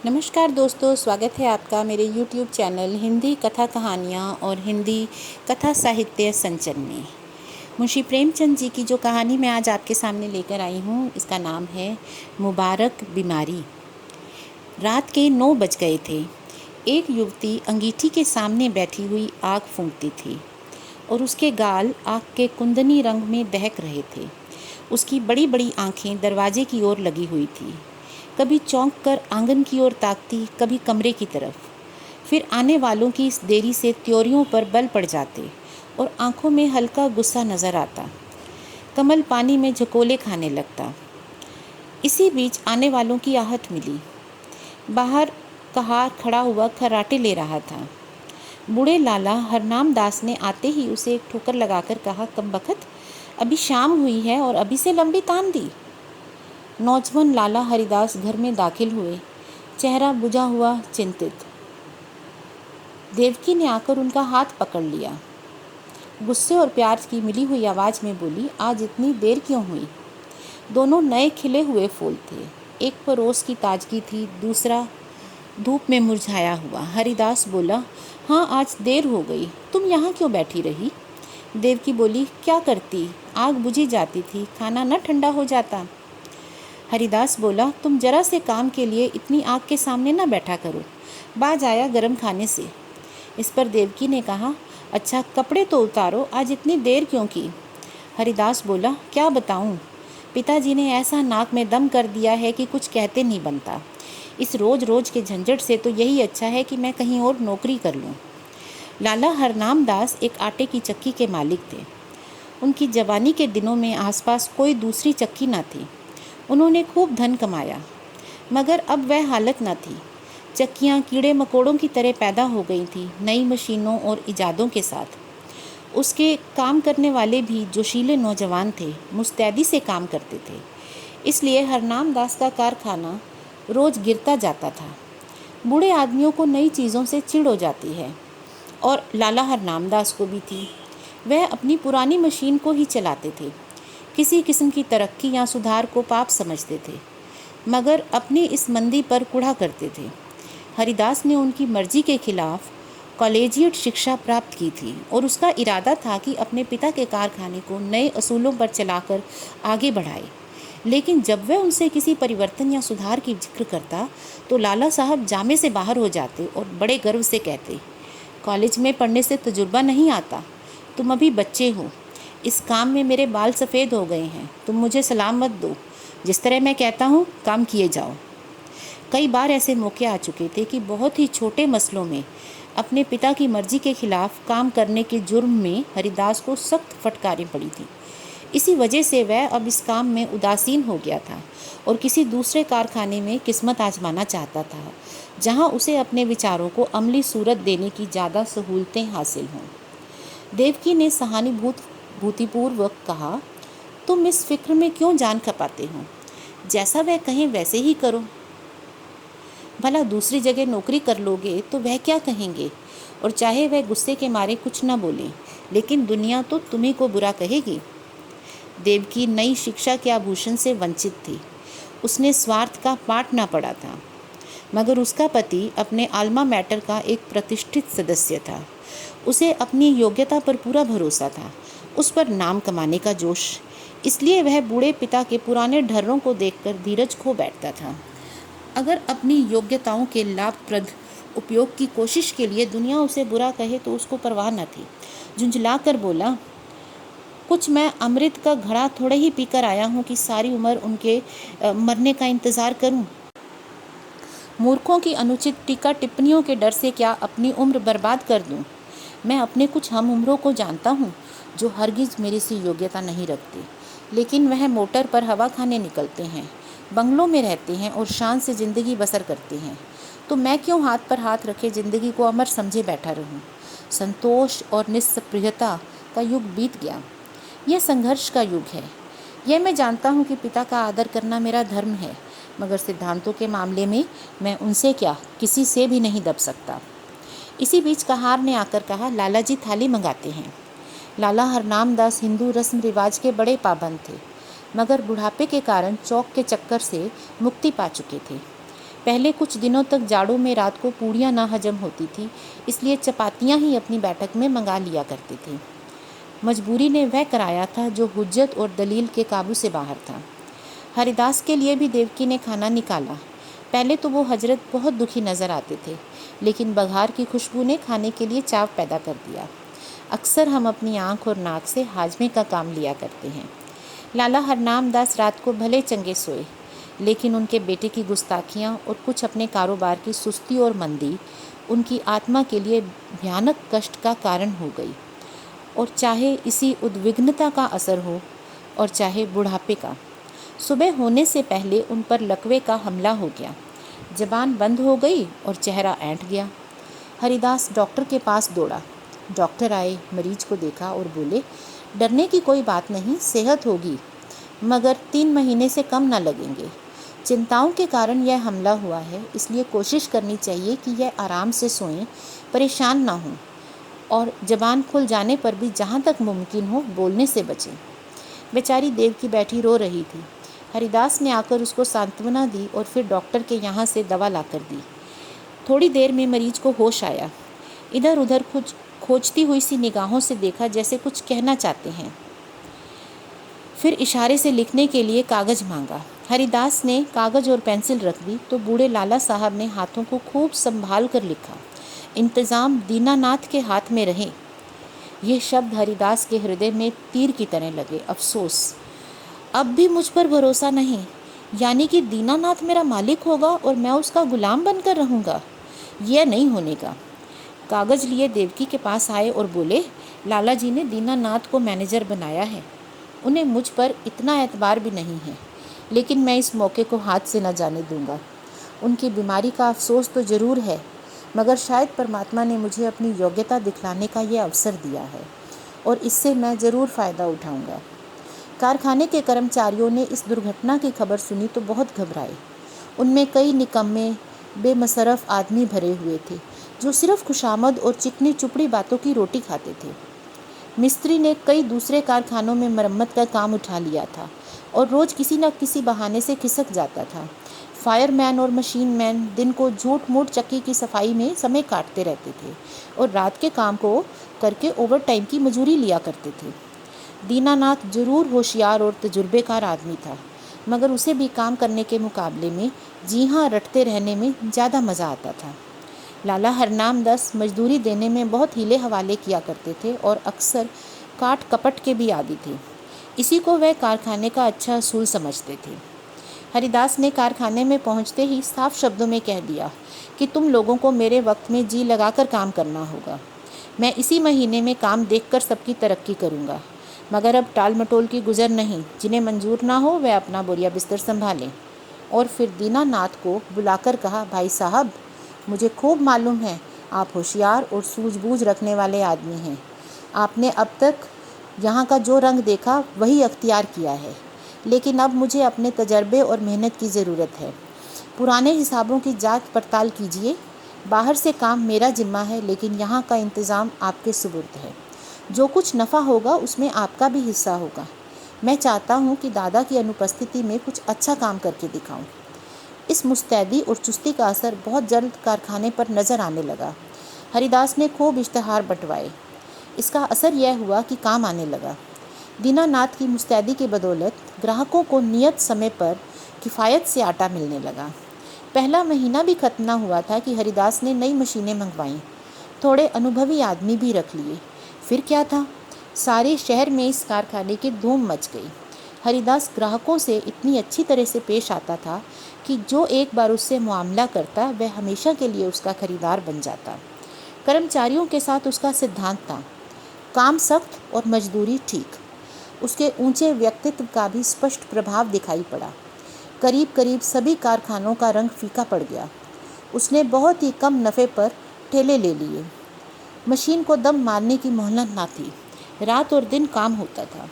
नमस्कार दोस्तों, स्वागत है आपका मेरे YouTube चैनल हिंदी कथा कहानियाँ और हिंदी कथा साहित्य संचन में। मुंशी प्रेमचंद जी की जो कहानी मैं आज आपके सामने लेकर आई हूँ, इसका नाम है मुबारक बीमारी। रात के 9 बज गए थे। एक युवती अंगीठी के सामने बैठी हुई आग फूंकती थी और उसके गाल आग के कुंदनी रंग में दहक रहे थे। उसकी बड़ी बड़ी आंखें दरवाजे की ओर लगी हुई थी। कभी चौंक कर आंगन की ओर ताकती, कभी कमरे की तरफ। फिर आने वालों की इस देरी से त्योरियों पर बल पड़ जाते और आंखों में हल्का गुस्सा नजर आता। कमल पानी में झकोले खाने लगता। इसी बीच आने वालों की आहट मिली। बाहर कहार खड़ा हुआ खर्राटे ले रहा था। बूढ़े लाला हरनाम दास ने आते ही उसे एक ठोकर लगाकर कहा, कमबख्त, अभी शाम हुई है और अभी से लंबी तान दी। नौजवान लाला हरिदास घर में दाखिल हुए, चेहरा बुझा हुआ, चिंतित। देवकी ने आकर उनका हाथ पकड़ लिया। गुस्से और प्यार की मिली हुई आवाज़ में बोली, आज इतनी देर क्यों हुई? दोनों नए खिले हुए फूल थे। एक पर रोज़ की ताजगी थी, दूसरा धूप में मुरझाया हुआ। हरिदास बोला, हाँ आज देर हो गई, तुम यहाँ क्यों बैठी रही? देवकी बोली, क्या करती, आग बुझी जाती थी, खाना न ठंडा हो जाता। हरिदास बोला, तुम जरा से काम के लिए इतनी आग के सामने न बैठा करो, बाज आया गरम खाने से। इस पर देवकी ने कहा, अच्छा कपड़े तो उतारो, आज इतनी देर क्यों की? हरिदास बोला, क्या बताऊं, पिताजी ने ऐसा नाक में दम कर दिया है कि कुछ कहते नहीं बनता। इस रोज रोज के झंझट से तो यही अच्छा है कि मैं कहीं और नौकरी कर लूं। लाला हरनाम दास एक आटे की चक्की के मालिक थे। उनकी जवानी के दिनों में आसपास कोई दूसरी चक्की न थी। उन्होंने खूब धन कमाया, मगर अब वह हालत न थी। चक्कियाँ कीड़े मकोड़ों की तरह पैदा हो गई थी, नई मशीनों और इजादों के साथ। उसके काम करने वाले भी जोशीले नौजवान थे, मुस्तैदी से काम करते थे। इसलिए हरनाम दास का कारखाना रोज गिरता जाता था। बूढ़े आदमियों को नई चीज़ों से चिढ़ हो जाती है, और लाला हरनाम दास को भी थी। वह अपनी पुरानी मशीन को ही चलाते थे। किसी किस्म की तरक्की या सुधार को पाप समझते थे, मगर अपनी इस मंदी पर कुढ़ा करते थे। हरिदास ने उनकी मर्जी के खिलाफ कॉलेजिएट शिक्षा प्राप्त की थी और उसका इरादा था कि अपने पिता के कारखाने को नए असूलों पर चलाकर आगे बढ़ाए। लेकिन जब वह उनसे किसी परिवर्तन या सुधार की जिक्र करता तो लाला साहब जामे से बाहर हो जाते और बड़े गर्व से कहते, कॉलेज में पढ़ने से तजुर्बा नहीं आता, तुम अभी बच्चे हो, इस काम में मेरे बाल सफ़ेद हो गए हैं, तुम मुझे सलाम मत दो, जिस तरह मैं कहता हूँ काम किए जाओ। कई बार ऐसे मौके आ चुके थे कि बहुत ही छोटे मसलों में अपने पिता की मर्जी के खिलाफ काम करने के जुर्म में हरिदास को सख्त फटकारें पड़ी थी। इसी वजह से वह अब इस काम में उदासीन हो गया था और किसी दूसरे कारखाने में किस्मत आजमाना चाहता था, जहां उसे अपने विचारों को अमली सूरत देने की ज़्यादा सहूलतें हासिल हों। देवकी ने सहानुभूतिपूर्वक कहा, तुम इस फिक्र में क्यों जान खपाते हो? जैसा वह कहें वैसे ही करो। भला दूसरी जगह नौकरी कर लोगे तो वह क्या कहेंगे? और चाहे वह गुस्से के मारे कुछ न बोलें, लेकिन दुनिया तो तुम्ही को बुरा कहेगी। देवकी नई शिक्षा के आभूषण से वंचित थी। उसने स्वार्थ का पाठ न पढ़ा था, मगर उसका पति अपने आल्मा मैटर का एक प्रतिष्ठित सदस्य था। उसे अपनी योग्यता पर पूरा भरोसा था, उस पर नाम कमाने का जोश। इसलिए वह बूढ़े पिता के पुराने ढर्रों को देखकर धीरज खो बैठता था। अगर अपनी योग्यताओं के लाभप्रद उपयोग की कोशिश के लिए दुनिया उसे बुरा कहे तो उसको परवाह न थी। झुंझला कर बोला, कुछ मैं अमृत का घड़ा थोड़े ही पीकर आया हूँ कि सारी उम्र उनके मरने का इंतज़ार करूँ। मूर्खों की अनुचित टीका टिप्पणियों के डर से क्या अपनी उम्र बर्बाद कर दूँ? मैं अपने कुछ हम उम्रों को जानता हूँ जो हरगिज़ मेरी सी योग्यता नहीं रखते, लेकिन वह मोटर पर हवा खाने निकलते हैं, बंगलों में रहते हैं और शान से ज़िंदगी बसर करते हैं। तो मैं क्यों हाथ पर हाथ रखे ज़िंदगी को अमर समझे बैठा रहूं? संतोष और निस्पृहता का युग बीत गया। यह संघर्ष का युग है। यह मैं जानता हूँ कि पिता का आदर करना मेरा धर्म है, मगर सिद्धांतों के मामले में मैं उनसे क्या, किसी से भी नहीं दब सकता। इसी बीच कहार ने आकर कहा, लाला जी थाली मंगाते हैं। लाला हरनाम दास हिंदू रस्म रिवाज के बड़े पाबंद थे, मगर बुढ़ापे के कारण चौक के चक्कर से मुक्ति पा चुके थे। पहले कुछ दिनों तक जाड़ों में रात को पूड़ियाँ ना हजम होती थी, इसलिए चपातियाँ ही अपनी बैठक में मंगा लिया करते थे। मजबूरी ने वह कराया था जो हुज्जत और दलील के काबू से बाहर था। हरिदास के लिए भी देवकी ने खाना निकाला। पहले तो वो हजरत बहुत दुखी नज़र आते थे, लेकिन बघार की खुशबू ने खाने के लिए चाव पैदा कर दिया। अक्सर हम अपनी आँख और नाक से हाजमे का काम लिया करते हैं। लाला हरनाम दास रात को भले चंगे सोए, लेकिन उनके बेटे की गुस्ताखियाँ और कुछ अपने कारोबार की सुस्ती और मंदी उनकी आत्मा के लिए भयानक कष्ट का कारण हो गई। और चाहे इसी उद्विग्नता का असर हो और चाहे बुढ़ापे का, सुबह होने से पहले उन पर लकवे का हमला हो गया। जबान बंद हो गई और चेहरा ऐंठ गया। हरिदास डॉक्टर के पास दौड़ा। डॉक्टर आए, मरीज को देखा और बोले, डरने की कोई बात नहीं, सेहत होगी, मगर 3 महीने से कम ना लगेंगे। चिंताओं के कारण यह हमला हुआ है, इसलिए कोशिश करनी चाहिए कि यह आराम से सोएं, परेशान ना हों और जबान खुल जाने पर भी जहाँ तक मुमकिन हो बोलने से बचें। बेचारी देवकी बैठी रो रही थी। हरिदास ने आकर उसको सांत्वना दी और फिर डॉक्टर के यहाँ से दवा लाकर दी। थोड़ी देर में मरीज को होश आया। इधर उधर कुछ खोजती हुई सी निगाहों से देखा, जैसे कुछ कहना चाहते हैं। फिर इशारे से लिखने के लिए कागज़ मांगा। हरिदास ने कागज़ और पेंसिल रख दी तो बूढ़े लाला साहब ने हाथों को खूब संभाल कर लिखा, इंतज़ाम दीनानाथ के हाथ में रहे। ये शब्द हरिदास के हृदय में तीर की तरह लगे। अफसोस, अब भी मुझ पर भरोसा नहीं, यानी कि दीनानाथ मेरा मालिक होगा और मैं उसका गुलाम बनकर रहूँगा। यह नहीं होने का। कागज़ लिए देवकी के पास आए और बोले, लाला जी ने दीनानाथ को मैनेजर बनाया है। उन्हें मुझ पर इतना एतबार भी नहीं है, लेकिन मैं इस मौके को हाथ से न जाने दूंगा। उनकी बीमारी का अफसोस तो ज़रूर है, मगर शायद परमात्मा ने मुझे अपनी योग्यता दिखलाने का ये अवसर दिया है और इससे मैं ज़रूर फ़ायदा उठाऊंगा। कारखाने के कर्मचारियों ने इस दुर्घटना की खबर सुनी तो बहुत घबराए। उनमें कई निकम्मे बेमसरफ आदमी भरे हुए थे जो सिर्फ खुशामद और चिकनी चुपड़ी बातों की रोटी खाते थे। मिस्त्री ने कई दूसरे कारखानों में मरम्मत का काम उठा लिया था और रोज़ किसी न किसी बहाने से खिसक जाता था। फायरमैन और मशीन मैन दिन को झूठ मूठ चक्की की सफाई में समय काटते रहते थे और रात के काम को करके ओवर टाइम की मजूरी लिया करते थे। दीनानाथ जरूर होशियार और तजुर्बेकार आदमी था, मगर उसे भी काम करने के मुकाबले में जी हाँ रटते रहने में ज़्यादा मज़ा आता था। लाला हरनाम दास मजदूरी देने में बहुत हीले हवाले किया करते थे और अक्सर काट कपट के भी आदी थे। इसी को वह कारखाने का अच्छा असूल समझते थे। हरिदास ने कारखाने में पहुंचते ही साफ शब्दों में कह दिया कि तुम लोगों को मेरे वक्त में जी लगाकर काम करना होगा। मैं इसी महीने में काम देखकर सबकी तरक्की करूंगा, मगर अब टाल मटोल की गुजर नहीं। जिन्हें मंजूर ना हो वह अपना बोरिया बिस्तर संभालें। और फिर दीनानाथ को बुलाकर कहा, भाई साहब, मुझे खूब मालूम है आप होशियार और सूझबूझ रखने वाले आदमी हैं। आपने अब तक यहाँ का जो रंग देखा वही अख्तियार किया है, लेकिन अब मुझे अपने तजर्बे और मेहनत की ज़रूरत है। पुराने हिसाबों की जांच पड़ताल कीजिए। बाहर से काम मेरा जिम्मा है, लेकिन यहाँ का इंतज़ाम आपके सुपुर्द है। जो कुछ नफ़ा होगा उसमें आपका भी हिस्सा होगा। मैं चाहता हूँ कि दादा की अनुपस्थिति में कुछ अच्छा काम करके दिखाऊँ। इस मुस्तैदी और चुस्ती का असर बहुत जल्द कारखाने पर नज़र आने लगा। हरिदास ने खूब इश्तहार बंटवाए। इसका असर यह हुआ कि काम आने लगा। दीनानाथ की मुस्तैदी की बदौलत ग्राहकों को नियत समय पर किफ़ायत से आटा मिलने लगा। पहला महीना भी खत्म न हुआ था कि हरिदास ने नई मशीनें मंगवाईं, थोड़े अनुभवी आदमी भी रख लिए। फिर क्या था, सारे शहर में इस कारखाने की धूम मच गई। हरिदास ग्राहकों से इतनी अच्छी तरह से पेश आता था कि जो एक बार उससे मुआमला करता वह हमेशा के लिए उसका खरीदार बन जाता। कर्मचारियों के साथ उसका सिद्धांत था, काम सख्त और मजदूरी ठीक। उसके ऊंचे व्यक्तित्व का भी स्पष्ट प्रभाव दिखाई पड़ा। करीब करीब सभी कारखानों का रंग फीका पड़ गया। उसने बहुत ही कम नफ़े पर ठेले ले लिए। मशीन को दम मारने की मोहलत ना थी। रात और दिन काम होता था।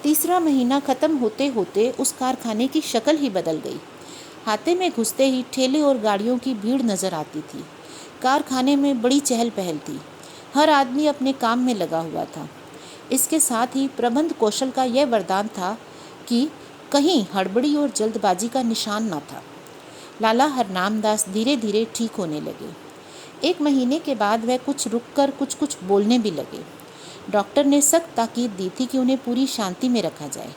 तीसरा महीना ख़त्म होते होते उस कारखाने की शक्ल ही बदल गई। हाथे में घुसते ही ठेले और गाड़ियों की भीड़ नज़र आती थी। कारखाने में बड़ी चहल पहल थी। हर आदमी अपने काम में लगा हुआ था। इसके साथ ही प्रबंध कौशल का यह वरदान था कि कहीं हड़बड़ी और जल्दबाजी का निशान न था। लाला हरनाम दास धीरे धीरे ठीक होने लगे। 1 महीने के बाद वह कुछ रुक कर कुछ कुछ बोलने भी लगे। डॉक्टर ने सख्त ताकीद दी थी कि उन्हें पूरी शांति में रखा जाए,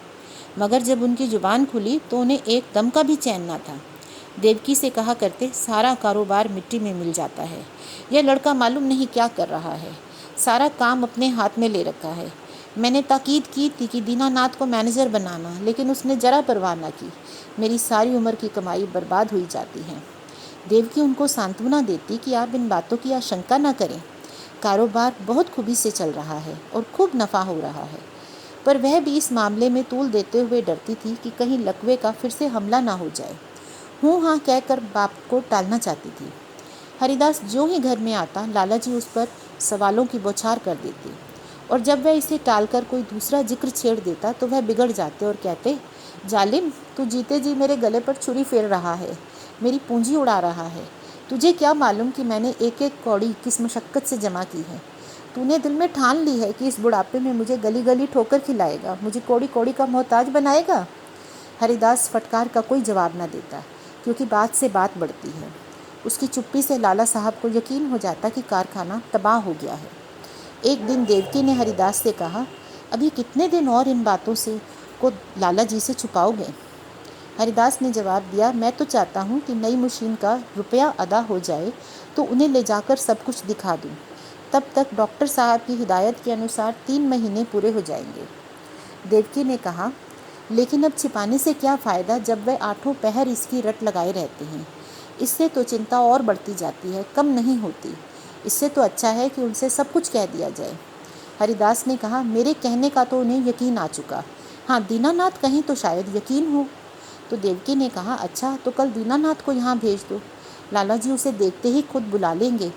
मगर जब उनकी जुबान खुली तो उन्हें एक दम का भी चैन न था। देवकी से कहा करते, सारा कारोबार मिट्टी में मिल जाता है। यह लड़का मालूम नहीं क्या कर रहा है, सारा काम अपने हाथ में ले रखा है। मैंने ताकीद की थी कि दीनानाथ को मैनेजर बनाना, लेकिन उसने जरा परवाह न की। मेरी सारी उम्र की कमाई बर्बाद हुई जाती है। देवकी उनको सांत्वना देती कि आप इन बातों की आशंका न करें, कारोबार बहुत खूबी से चल रहा है और खूब नफ़ा हो रहा है। पर वह भी इस मामले में तूल देते हुए डरती थी कि कहीं लकवे का फिर से हमला ना हो जाए। हूँ हाँ कहकर बाप को टालना चाहती थी। हरिदास जो ही घर में आता, लाला जी उस पर सवालों की बौछार कर देती, और जब वह इसे टालकर कोई दूसरा जिक्र छेड़ देता तो वह बिगड़ जाते और कहते, जालिम, तू जीते जी मेरे गले पर छुरी फेर रहा है, मेरी पूंजी उड़ा रहा है। तुझे क्या मालूम कि मैंने एक एक कौड़ी किस मशक्क़त से जमा की है। तूने दिल में ठान ली है कि इस बुढ़ापे में मुझे गली गली ठोकर खिलाएगा, मुझे कौड़ी कौड़ी का मोहताज बनाएगा। हरिदास फटकार का कोई जवाब न देता, क्योंकि बात से बात बढ़ती है। उसकी चुप्पी से लाला साहब को यकीन हो जाता कि कारखाना तबाह हो गया है। एक दिन देवकी ने हरिदास से कहा, अभी कितने दिन और इन बातों से को लाला जी से छुपाओगे? हरिदास ने जवाब दिया, मैं तो चाहता हूँ कि नई मशीन का रुपया अदा हो जाए तो उन्हें ले जाकर सब कुछ दिखा दूँ। तब तक डॉक्टर साहब की हिदायत के अनुसार 3 महीने पूरे हो जाएंगे। देवकी ने कहा, लेकिन अब छिपाने से क्या फ़ायदा जब वह 8 पहर इसकी रट लगाए रहते हैं। इससे तो चिंता और बढ़ती जाती है, कम नहीं होती। इससे तो अच्छा है कि उनसे सब कुछ कह दिया जाए। हरिदास ने कहा, मेरे कहने का तो उन्हें यकीन आ चुका। हाँ, दीनानाथ कहीं तो शायद यकीन हो। तो देवकी ने कहा, अच्छा तो कल दीनानाथ को यहाँ भेज दो। लाला जी उसे देखते ही खुद बुला लेंगे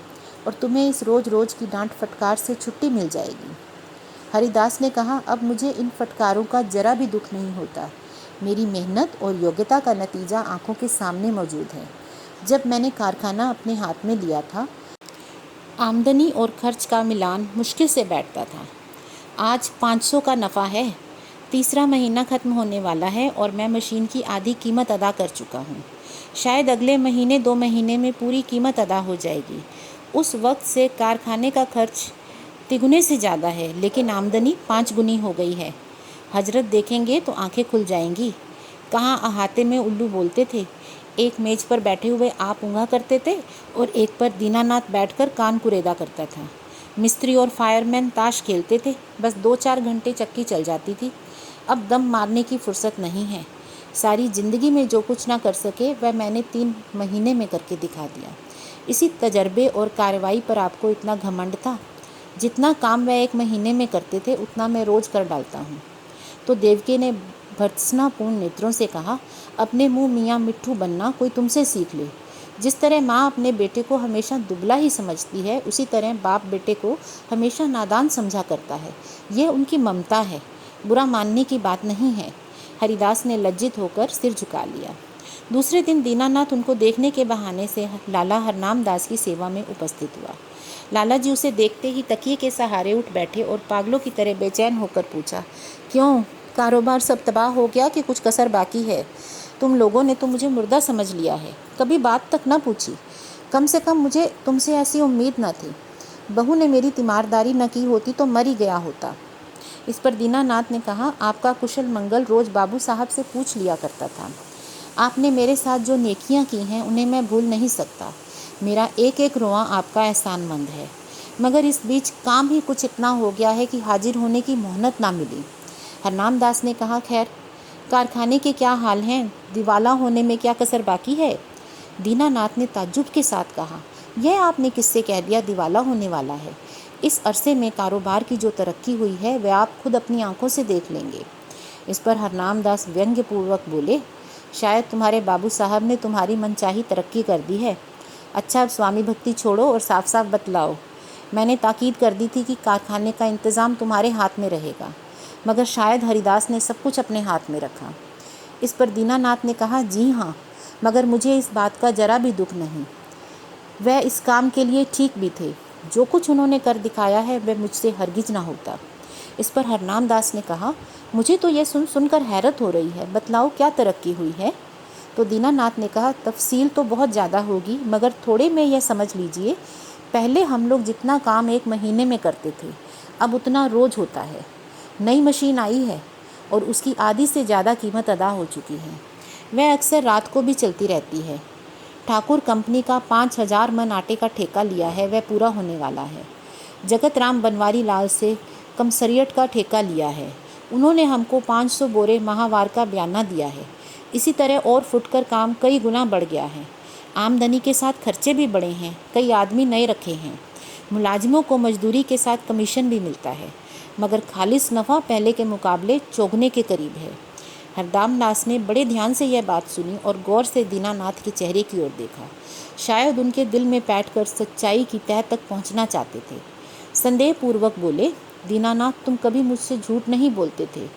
और तुम्हें इस रोज़ रोज़ की डांट फटकार से छुट्टी मिल जाएगी। हरिदास ने कहा, अब मुझे इन फटकारों का जरा भी दुख नहीं होता। मेरी मेहनत और योग्यता का नतीजा आंखों के सामने मौजूद है। जब मैंने कारखाना अपने हाथ में लिया था, आमदनी और खर्च का मिलान मुश्किल से बैठता था। आज 500 का नफ़ा है। तीसरा महीना ख़त्म होने वाला है और मैं मशीन की आधी कीमत अदा कर चुका हूँ। शायद अगले महीने 2 महीने में पूरी कीमत अदा हो जाएगी। उस वक्त से कारखाने का खर्च तिगुने से ज़्यादा है, लेकिन आमदनी 5 गुनी हो गई है। हजरत देखेंगे तो आंखें खुल जाएंगी। कहाँ अहाते में उल्लू बोलते थे। एक मेज पर बैठे हुए आप ऊँघा करते थे और एक पर दीनानाथ बैठकर कान कुरेदा करता था। मिस्त्री और फायरमैन ताश खेलते थे, बस 2-4 घंटे चक्की चल जाती थी। अब दम मारने की फुर्सत नहीं है। सारी ज़िंदगी में जो कुछ ना कर सके वह मैंने 3 महीने में करके दिखा दिया। इसी तजर्बे और कार्रवाई पर आपको इतना घमंड था। जितना काम वह 1 महीने में करते थे उतना मैं रोज़ कर डालता हूँ। तो देवकी ने भर्त्सनापूर्ण नेत्रों से कहा, अपने मुँह मियाँ मिट्ठू बनना कोई तुमसे सीख ले। जिस तरह माँ अपने बेटे को हमेशा दुबला ही समझती है, उसी तरह बाप बेटे को हमेशा नादान समझा करता है। यह उनकी ममता है, बुरा मानने की बात नहीं है। हरिदास ने लज्जित होकर सिर झुका लिया। दूसरे दिन दीनानाथ उनको देखने के बहाने से लाला हरनाम दास की सेवा में उपस्थित हुआ। लाला जी उसे देखते ही तकिए के सहारे उठ बैठे और पागलों की तरह बेचैन होकर पूछा, क्यों, कारोबार सब तबाह हो गया कि कुछ कसर बाकी है? तुम लोगों ने तो मुझे मुर्दा समझ लिया है, कभी बात तक न पूछी। कम से कम मुझे तुमसे ऐसी उम्मीद न थी। बहू ने मेरी तीमारदारी न की होती तो मर ही गया होता। इस पर दीनानाथ ने कहा, आपका कुशल मंगल रोज़ बाबू साहब से पूछ लिया करता था। आपने मेरे साथ जो नेकियां की हैं उन्हें मैं भूल नहीं सकता। मेरा एक एक रोआ आपका एहसानमंद है। मगर इस बीच काम ही कुछ इतना हो गया है कि हाजिर होने की मोहलत ना मिली। हरनाम दास ने कहा, खैर कारखाने के क्या हाल हैं? दिवाला होने में क्या कसर बाकी है? दीनानाथ ने ताज्जुब के साथ कहा, यह आपने किससे कह दिया दिवाला होने वाला है? इस अरसे में कारोबार की जो तरक्की हुई है वह आप खुद अपनी आंखों से देख लेंगे। इस पर हरनाम दास व्यंग्यपूर्वक बोले, शायद तुम्हारे बाबू साहब ने तुम्हारी मनचाही तरक्की कर दी है। अच्छा, अब स्वामी भक्ति छोड़ो और साफ साफ बतलाओ। मैंने ताकीद कर दी थी कि कारखाने का इंतज़ाम तुम्हारे हाथ में रहेगा, मगर शायद हरिदास ने सब कुछ अपने हाथ में रखा। इस पर दीनानाथ ने कहा, जी हाँ, मगर मुझे इस बात का जरा भी दुख नहीं। वह इस काम के लिए ठीक भी थे। जो कुछ उन्होंने कर दिखाया है वह मुझसे हरगिज ना होता। इस पर हरनाम दास ने कहा, मुझे तो यह सुनकर हैरत हो रही है। बतलाओ क्या तरक्की हुई है? तो दीनानाथ ने कहा, तफसील तो बहुत ज़्यादा होगी, मगर थोड़े में यह समझ लीजिए, पहले हम लोग जितना काम 1 महीने में करते थे, अब उतना रोज़ होता है। नई मशीन आई है और उसकी आधी से ज़्यादा कीमत अदा हो चुकी है। वह अक्सर रात को भी चलती रहती है। ठाकुर कंपनी का 5,000 मन आटे का ठेका लिया है, वह पूरा होने वाला है। जगत राम बनवारी लाल से कमसरियट का ठेका लिया है, उन्होंने हमको 500 बोरे माहवार का बयाना दिया है। इसी तरह और फुटकर काम कई गुना बढ़ गया है। आमदनी के साथ खर्चे भी बढ़े हैं, कई आदमी नए रखे हैं। मुलाजिमों को मजदूरी के साथ कमीशन भी मिलता है, मगर खालिस नफ़ा पहले के मुकाबले चौगुने के करीब है। हरदाम दास ने बड़े ध्यान से यह बात सुनी और गौर से दीनानाथ के चेहरे की ओर देखा। शायद उनके दिल में बैठकर सच्चाई की तह तक पहुंचना चाहते थे। संदेह पूर्वक बोले, दीनानाथ, तुम कभी मुझसे झूठ नहीं बोलते थे,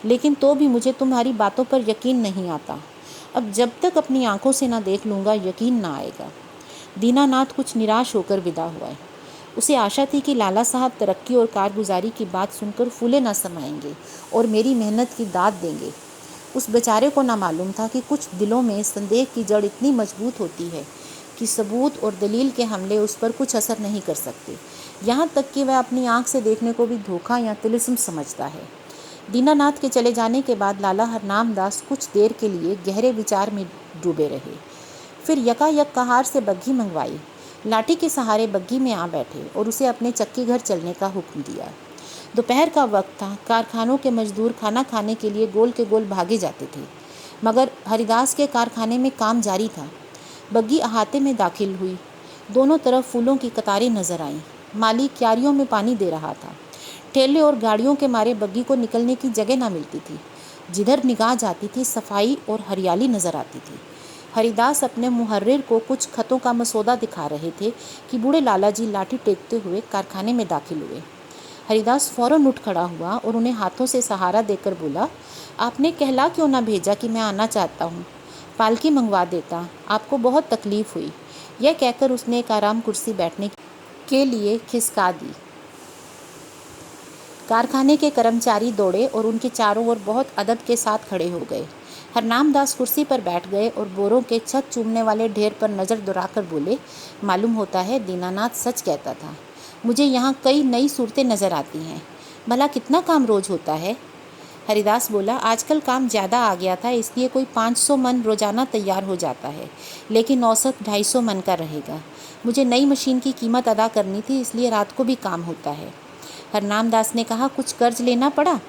लेकिन तो भी मुझे तुम्हारी बातों पर यकीन नहीं आता। अब जब तक अपनी आंखों से ना देख लूँगा, यकीन ना आएगा। दीनानाथ कुछ निराश होकर विदा हुआ। उसे आशा थी कि लाला साहब तरक्की और कारगुजारी की बात सुनकर फूले ना समाएंगे और मेरी मेहनत की दाद देंगे। उस बेचारे को ना मालूम था कि कुछ दिलों में संदेह की जड़ इतनी मजबूत होती है कि सबूत और दलील के हमले उस पर कुछ असर नहीं कर सकते, यहाँ तक कि वह अपनी आंख से देखने को भी धोखा या तिलिस्म समझता है। दीनानाथ के चले जाने के बाद लाला हरनाम दास कुछ देर के लिए गहरे विचार में डूबे रहे। फिर यकायक कहार से बग्घी मंगवाई, लाठी के सहारे बग्घी में आ बैठे और उसे अपने चक्की घर चलने का हुक्म दिया। दोपहर का वक्त था। कारखानों के मजदूर खाना खाने के लिए गोल के गोल भागे जाते थे, मगर हरिदास के कारखाने में काम जारी था। बग्घी अहाते में दाखिल हुई। दोनों तरफ फूलों की कतारें नजर आईं। माली क्यारियों में पानी दे रहा था। ठेले और गाड़ियों के मारे बग्घी को निकलने की जगह ना मिलती थी। जिधर निगाह जाती थी, सफाई और हरियाली नजर आती थी। हरिदास अपने मुहर्रिर को कुछ खतों का मसौदा दिखा रहे थे कि बूढ़े लाला जी लाठी टेकते हुए कारखाने में दाखिल हुए। हरिदास फौरन उठ खड़ा हुआ और उन्हें हाथों से सहारा देकर बोला, आपने कहला क्यों ना भेजा कि मैं आना चाहता हूँ, पालकी मंगवा देता, आपको बहुत तकलीफ़ हुई। यह कहकर उसने एक आराम कुर्सी बैठने के लिए खिसका दी। कारखाने के कर्मचारी दौड़े और उनके चारों ओर बहुत अदब के साथ खड़े हो गए। हरनाम दास कुर्सी पर बैठ गए और बोरों के छत चूमने वाले ढेर पर नज़र दौड़ाकर बोले, मालूम होता है दीनानाथ सच कहता था। मुझे यहाँ कई नई सूरतें नज़र आती हैं। भला कितना काम रोज़ होता है? हरिदास बोला, आजकल काम ज़्यादा आ गया था, इसलिए कोई 500 मन रोज़ाना तैयार हो जाता है, लेकिन औसत 250 मन का रहेगा। मुझे नई मशीन की कीमत अदा करनी थी, इसलिए रात को भी काम होता है। हरनाम दास ने कहा, कुछ कर्ज लेना पड़ा?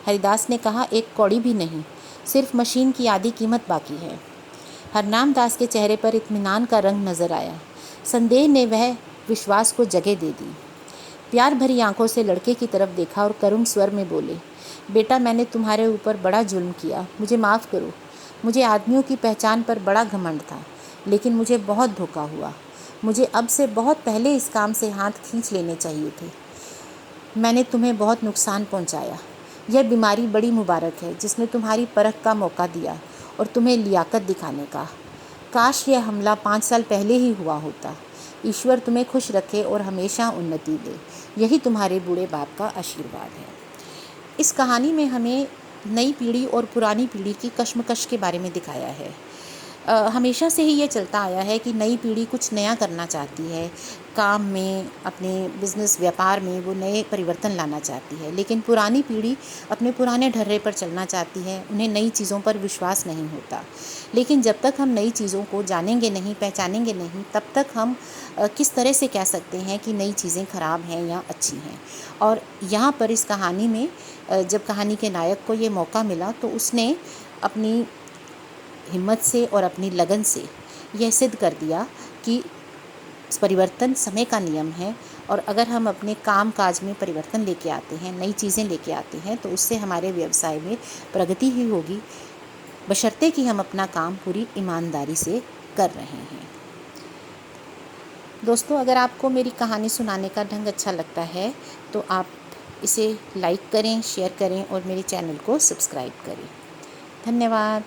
हरिदास ने कहा, एक कौड़ी भी नहीं, सिर्फ मशीन की आधी कीमत बाकी है। हरनाम दास के चेहरे पर इत्मीनान का रंग नजर आया। संदेह ने वह विश्वास को जगह दे दी। प्यार भरी आंखों से लड़के की तरफ देखा और करुण स्वर में बोले, बेटा, मैंने तुम्हारे ऊपर बड़ा जुल्म किया, मुझे माफ़ करो। मुझे आदमियों की पहचान पर बड़ा घमंड था, लेकिन मुझे बहुत धोखा हुआ। मुझे अब से बहुत पहले इस काम से हाथ खींच लेने चाहिए थे। मैंने तुम्हें बहुत नुकसान पहुंचाया। यह बीमारी बड़ी मुबारक है जिसने तुम्हारी परख का मौका दिया और तुम्हें लियाकत दिखाने का। काश यह हमला 5 साल पहले ही हुआ होता। ईश्वर तुम्हें खुश रखे और हमेशा उन्नति दे। यही तुम्हारे बूढ़े बाप का आशीर्वाद है। इस कहानी में हमें नई पीढ़ी और पुरानी पीढ़ी की कश्मकश के बारे में दिखाया है। हमेशा से ही ये चलता आया है कि नई पीढ़ी कुछ नया करना चाहती है, काम में, अपने बिजनेस व्यापार में वो नए परिवर्तन लाना चाहती है, लेकिन पुरानी पीढ़ी अपने पुराने ढर्रे पर चलना चाहती है, उन्हें नई चीज़ों पर विश्वास नहीं होता। लेकिन जब तक हम नई चीज़ों को जानेंगे नहीं, पहचानेंगे नहीं, तब तक हम किस तरह से कह सकते हैं कि नई चीज़ें ख़राब हैं या अच्छी हैं। और यहाँ पर इस कहानी में जब कहानी के नायक को ये मौका मिला तो उसने अपनी हिम्मत से और अपनी लगन से यह सिद्ध कर दिया कि परिवर्तन समय का नियम है, और अगर हम अपने काम काज में परिवर्तन लेके आते हैं, नई चीज़ें लेके आते हैं, तो उससे हमारे व्यवसाय में प्रगति ही होगी, बशर्ते कि हम अपना काम पूरी ईमानदारी से कर रहे हैं। दोस्तों, अगर आपको मेरी कहानी सुनाने का ढंग अच्छा लगता है तो आप इसे लाइक करें, शेयर करें और मेरे चैनल को सब्सक्राइब करें। धन्यवाद।